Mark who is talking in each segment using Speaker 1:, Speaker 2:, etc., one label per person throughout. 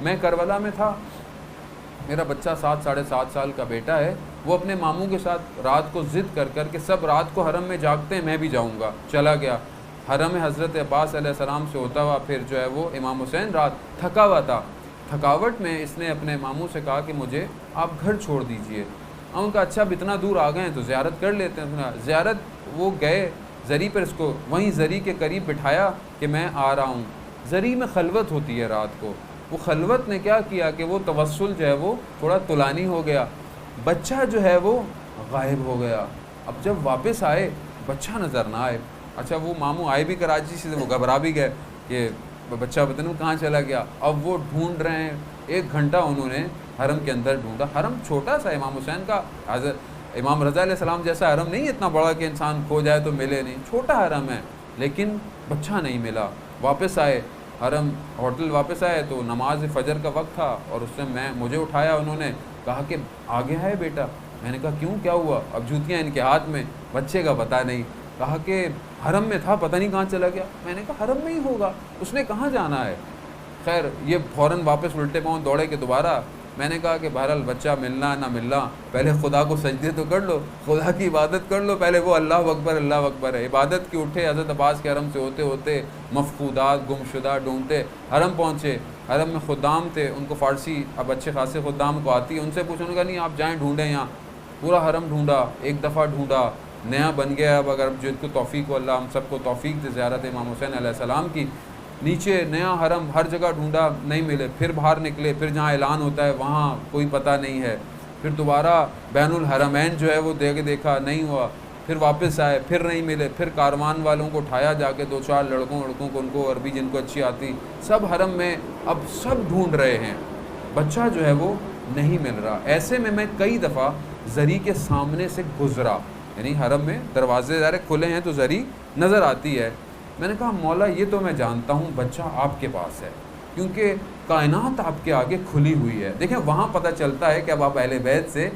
Speaker 1: میں کربلا میں تھا، میرا بچہ 7 ساڑھے 7 سال کا بیٹا ہے، وہ اپنے ماموں کے ساتھ رات کو ضد کر کر کے سب رات کو حرم میں جاگتے ہیں، میں بھی جاؤں گا، چلا گیا حرم حضرت عباس علیہ السلام سے ہوتا ہوا، پھر جو ہے وہ امام حسین رات تھکا ہوا تھا، تھکاوٹ میں اس نے اپنے ماموں سے کہا کہ مجھے آپ گھر چھوڑ دیجئے۔ ان کا اچھا اب اتنا دور آ گئے ہیں تو زیارت کر لیتے ہیں۔ زیارت وہ گئے زری پر، اس کو وہیں زری کے قریب بٹھایا کہ میں آ رہا ہوں۔ زری میں خلوت ہوتی ہے رات کو، وہ خلوت نے کیا کیا کہ وہ توسل جو ہے وہ تھوڑا طولانی ہو گیا، بچہ جو ہے وہ غائب ہو گیا۔ اب جب واپس آئے بچہ نظر نہ آئے، اچھا وہ ماموں آئے بھی کراچی سے، وہ گھبرا بھی گئے کہ بچہ پتہ نہیں کہاں چلا گیا۔ اب وہ ڈھونڈ رہے ہیں، 1 گھنٹہ انہوں نے حرم کے اندر ڈھونڈا۔ حرم چھوٹا سا، امام حسین کا امام رضا علیہ السلام جیسا حرم نہیں اتنا بڑا کہ انسان کھو جائے تو ملے نہیں، چھوٹا حرم ہے، لیکن بچہ نہیں ملا۔ واپس آئے حرم، ہوٹل واپس آئے تو نماز فجر کا وقت تھا، اور اس سے مجھے اٹھایا، انہوں نے کہا کہ آگے ہے بیٹا۔ میں نے کہا کیوں، کیا ہوا؟ اب جوتیاں ان کے ہاتھ میں، بچے کا پتہ نہیں۔ کہا کہ حرم میں تھا، پتہ نہیں کہاں چلا گیا۔ میں نے کہا حرم میں ہی ہوگا، اس نے کہاں جانا ہے؟ خیر یہ فوراً واپس الٹے پاؤں دوڑے کہ دوبارہ۔ میں نے کہا کہ بہرحال بچہ ملنا نہ ملنا، پہلے خدا کو سجدے تو کر لو، خدا کی عبادت کر لو پہلے، وہ اللہ اکبر اللہ اکبر ہے۔ عبادت کی اٹھے، حضرت عباس کے حرم سے ہوتے ہوتے مفقودات گمشدہ ڈھونڈتے حرم پہنچے۔ حرم میں خدام تھے، ان کو فارسی اب اچھے خاصے خدام کو آتی ہے، ان سے پوچھنے کا نہیں آپ جائیں ڈھونڈیں یہاں۔ پورا حرم ڈھونڈا، ایک دفعہ ڈھونڈا، نیا بن گیا۔ اب اگر جن کو توفیق ہو، اللہ ہم سب کو توفیق دے زیارت امام حسین علیہ السلام کی۔ نیچے نیا حرم، ہر جگہ ڈھونڈا، نہیں ملے، پھر باہر نکلے، پھر جہاں اعلان ہوتا ہے وہاں کوئی پتہ نہیں ہے، پھر دوبارہ بین الحرمین جو ہے وہ دیکھا نہیں ہوا، پھر واپس آئے، پھر نہیں ملے، پھر کاروان والوں کو اٹھایا جا کے، 2-4 لڑکوں کو، ان کو عربی جن کو اچھی آتی، سب حرم میں اب سب ڈھونڈ رہے ہیں، بچہ جو ہے وہ نہیں مل رہا۔ ایسے میں کئی دفعہ زری کے سامنے سے گزرا، یعنی حرم میں دروازے ذرا کھلے ہیں تو زری نظر آتی ہے۔ میں نے کہا مولا یہ تو میں جانتا ہوں بچہ آپ کے پاس ہے، کیونکہ کائنات آپ کے آگے کھلی ہوئی ہے۔ دیکھیں وہاں پتہ چلتا ہے کہ اب آپ اہل بیت سے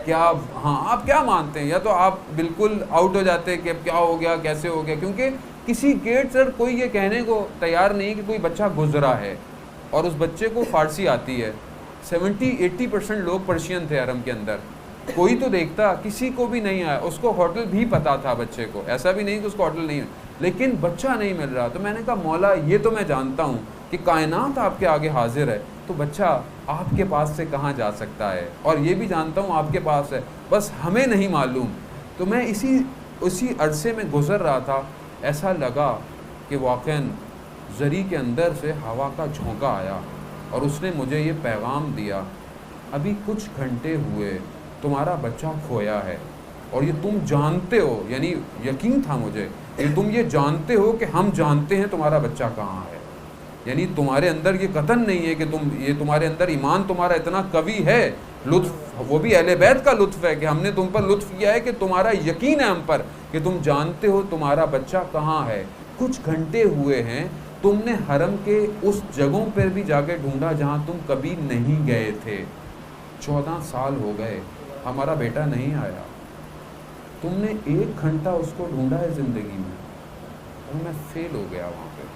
Speaker 1: کیا، ہاں آپ کیا مانتے ہیں، یا تو آپ بالکل آؤٹ ہو جاتے کہ اب کیا ہو گیا، کیسے ہو گیا، کیونکہ کسی گیٹ سے کوئی یہ کہنے کو تیار نہیں کہ کوئی بچہ گزرا ہے، اور اس بچے کو فارسی آتی ہے۔ 70-80% لوگ پرشین تھے حرم کے اندر، کوئی تو دیکھتا، کسی کو بھی نہیں آیا۔ اس کو ہوٹل بھی پتا تھا بچے کو، ایسا بھی نہیں کہ اس کو ہوٹل نہیں ہے، لیکن بچہ نہیں مل رہا۔ تو میں نے کہا مولا یہ تو میں جانتا ہوں کہ کائنات آپ کے آگے حاضر ہے، تو بچہ آپ کے پاس سے کہاں جا سکتا ہے، اور یہ بھی جانتا ہوں آپ کے پاس ہے، بس ہمیں نہیں معلوم۔ تو میں اسی عرصے میں گزر رہا تھا، ایسا لگا کہ واقعاً زری کے اندر سے ہوا کا جھونکا آیا، اور اس نے مجھے یہ پیغام دیا، ابھی کچھ گھنٹے ہوئے تمہارا بچہ کھویا ہے، اور یہ تم جانتے ہو، یعنی یقین تھا مجھے کہ تم یہ جانتے ہو کہ ہم جانتے ہیں تمہارا بچہ کہاں ہے، یعنی تمہارے اندر یہ قطن نہیں ہے کہ یہ تمہارے اندر ایمان تمہارا اتنا قوی ہے، لطف وہ بھی اہل بیت کا لطف ہے کہ ہم نے تم پر لطف کیا ہے کہ تمہارا یقین ہے ہم پر کہ تم جانتے ہو تمہارا بچہ کہاں ہے۔ کچھ گھنٹے ہوئے ہیں، تم نے حرم کے اس جگہوں پر بھی جا کے ڈھونڈا جہاں تم کبھی نہیں گئے تھے، 14 سال ہو گئے، ہمارا بیٹا نہیں آیا، تم نے 1 گھنٹہ اس کو ڈھونڈا ہے زندگی میں۔ اور میں فیل ہو گیا وہاں پہ،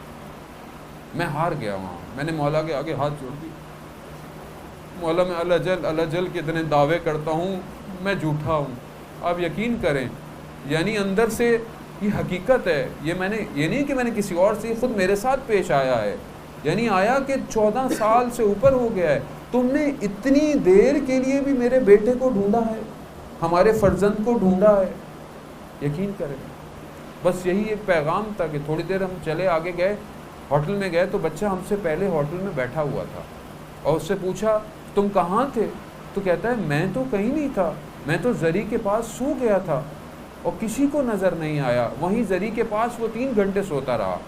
Speaker 1: میں ہار گیا وہاں۔ میں نے مولا کے آگے ہاتھ جوڑ دی، مولا میں اللہ جل کے اتنے دعوے کرتا ہوں، میں جھوٹا ہوں، آپ یقین کریں، یعنی اندر سے یہ حقیقت ہے، یہ نہیں کہ میں نے کسی اور سے، خود میرے ساتھ پیش آیا ہے، یعنی آیا کہ 14 سال سے اوپر ہو گیا ہے، تم نے اتنی دیر کے لیے بھی میرے بیٹے کو ڈھونڈا ہے، ہمارے فرزند کو ڈھونڈا ہے، یقین کریں۔ بس یہی ایک پیغام تھا کہ تھوڑی دیر ہم چلے آگے گئے، ہوٹل میں گئے تو بچہ ہم سے پہلے ہوٹل میں بیٹھا ہوا تھا، اور اس سے پوچھا تم کہاں تھے، تو کہتا ہے میں تو کہیں نہیں تھا، میں تو زری کے پاس سو گیا تھا اور کسی کو نظر نہیں آیا، وہیں زری کے پاس وہ 3 گھنٹے سوتا رہا،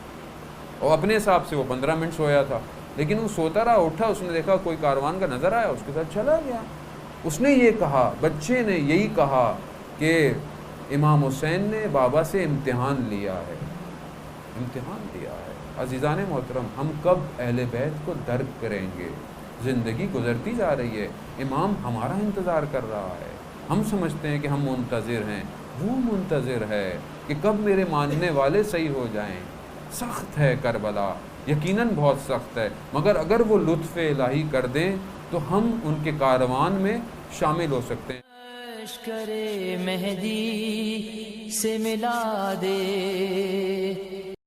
Speaker 1: اور اپنے حساب سے وہ 15 منٹ سویا تھا، لیکن وہ سوتا رہا، اٹھا، اس نے دیکھا کوئی کاروان کا نظر آیا، اس کے ساتھ چلا گیا۔ اس نے یہ کہا، بچے نے یہی کہا کہ امام حسین نے بابا سے امتحان لیا ہے، امتحان لیا ہے۔ عزیزان محترم، ہم کب اہل بیت کو درک کریں گے؟ زندگی گزرتی جا رہی ہے، امام ہمارا انتظار کر رہا ہے، ہم سمجھتے ہیں کہ ہم منتظر ہیں، وہ منتظر ہے کہ کب میرے ماننے والے صحیح ہو جائیں۔ سخت ہے کربلا، یقیناً بہت سخت ہے، مگر اگر وہ لطف الہی کر دیں تو ہم ان کے کاروان میں شامل ہو سکتے ہیں۔
Speaker 2: لشکر مہدی سے ملا دے